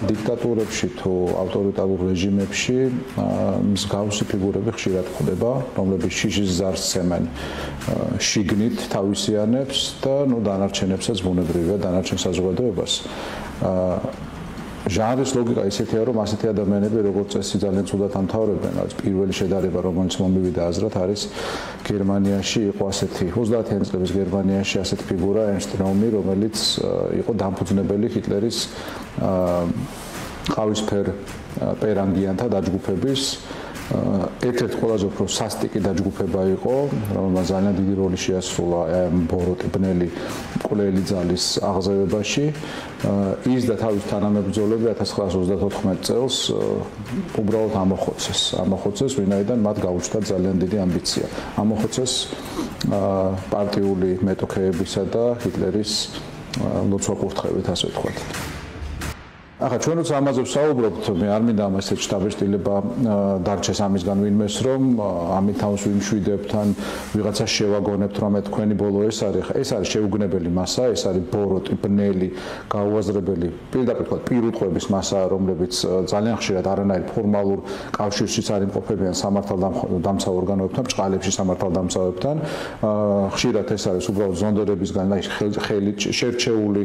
დიქტატურებში თუ ავტორიტარულ რეჟიმებში მსგავსი ფიგურები ხშირად ხდება, რომლებიც შიშის ზარს ცემენ შიგნით თავისიანებს და დანარჩენებსაც ბუნებრივია დანარჩენ საზოგადოებას. ჟანრის ლოგიკა ისეთია, რომ ასეთი ადამიანები როგორც წესი ძალიან ცუდად ამთავრებენ, რაც პირველი შედარება, რომელიც მომივიდა აზრად, არის გერმანიაში იყო ასეთი 30-იანი წლების გერმანიაში ასეთი ფიგურა ერნსტ როუმი, რომელიც იყო დამფუძნებელი ჰიტლერის ყავისფერ პერანგიანთა დაჯგუფების ერთ-ერთი ყველაზე უფრო სასტიკი დაჯგუფება იყო, რომელმაც ძალიან დიდი როლი შეასრულა ბოროტი ბნელი მკვლელი ძალის აღზევებაში. ის და თავის თანამებრძოლები 1934 წელს უბრალოდ ამოხოცეს, ვინაიდან მათ გაუჩნდათ ძალიან დიდი ამბიცია. ამოხოცეს პარტიული მეტოქეებისა და ჰიტლერის ლოცვა-კურთხევით, ასე ვთქვათ. ახლა ჩვენ როცა ამაზე ვსაუბრობთ, მე არ მინდა ამას ეს დაბეჭდილება დარჩეს ამისგან ვინმეს, რომ ამით თავს ვიმშვიდებთ ან ვიღაცას შევაგონებთ, რომ თქვენი ბოლო ეს არის შეუგნებელი მასა, ეს არის ბოროტი, ბნელი, გაუაზრებელი, პირდაპირ თქვა პირუტყვების მასა, რომლებიც ძალიან ხშირად არანაირ ფორმალურ კავშირშიც არ იმყოფებიან სამართალდამცავ ორგანოებთან, ბრჭყალებში სამართალდამცავებთან. ხშირად ეს არის უბრალოდ ზონდერებისგან ხელით შერჩეული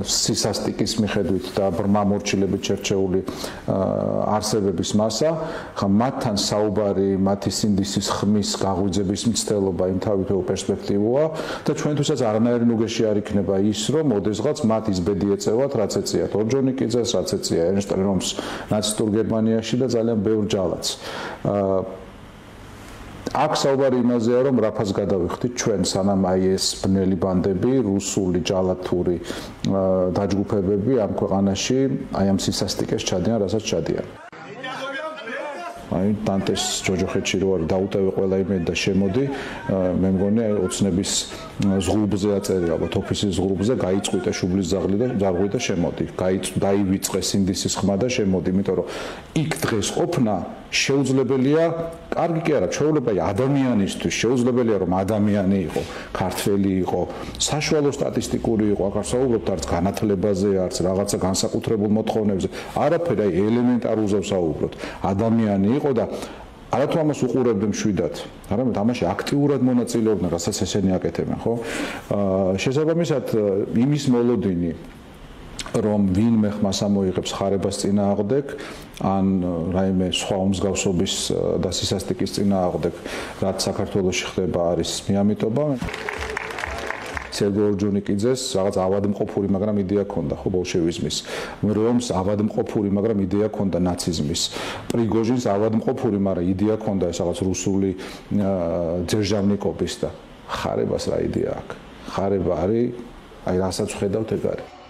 სისასტიკის მიხედვით და ბრმამორჩილებით შერჩეული არსებების მასა, ხა მათთან საუბარი, მათი სინდისის ხმის გაღვიძების მცდელობა იმ თავითაურ პერსპექტივაა და ჩვენთვისაც არანაირი ნუგეში არ იქნება ის, რომ ოდესღაც მათ ის ბედი ეწევათ, რაც ეწიათ ორჯონიკიძეს, რაც ეწია ერნსტ როუმს ნაცისტურ გერმანიაში და ძალიან ბევრ ჯალათს. აქ საუბარი იმაზეა, რომ რაფას გადავიხდით ჩვენ, სანამ აი ეს ბნელი ბანდები, რუსული ჯალათური დაჯგუფებები ამ ქვეყანაში აი ამ სისასტიკეს ჩადიან, რასაც ჩადიან. აი დანტეს ჯოჯოხეთში რო არის დაუტევე ყველა იმედი და შემოდი, მე მგონი აი ოცნების ზღურბზე აწერია, ალბათ ოფისის ზღურბზე, გაიწყვიტე შუბლის ზარღვი და შემოდი. დაივიწყე სინდისის ხმა და შემოდი, იმიტომ რომ იქ დღეს ყოფნა შეუძლებელია, კარგი კი არა, ჩვეულებრივი ადამიანისთვის შეუძლებელია, რომ ადამიანი იყო, ქართველი იყო, საშუალო სტატისტიკური იყო, აქ არ საუბრობთ არც განათლებაზე, არც რაღაცა განსაკუთრებულ მოთხოვნებზე, არაფერი, აი ელემენტარულზე ვსაუბრობთ. ადამიანი იყო და არათუ ამას უყურებდნენ მშვიდად, არამედ ამაში აქტიურად მონაწილეობდნენ, რასაც ესენი აკეთებენ, ხო? შესაბამისად, იმის მოლოდინი რომ ვინმე ხმას ამოიღებს ხარებას წინააღმდეგ ან რაიმე სხვა უმსგავსობის და სისასტიკის წინააღმდეგ, რაც საქართველოში ხდება, არის მიამიტობა. სერგო ორჯონიკიძეს რაღაც ავადმყოფური, მაგრამ იდეა ჰქონდა, ხო, ბოლშევიზმის. რომს ავადმყოფური, მაგრამ იდეა ჰქონდა ნაციზმის. პრიგოჟინს ავადმყოფური, მაგრამ იდეა ჰქონდა ეს რაღაც რუსული ძერჟავნიკობის და ხარებას რა იდეა აქვს. ხარება არის, აი რასაც ვხედავთ ეგ არის.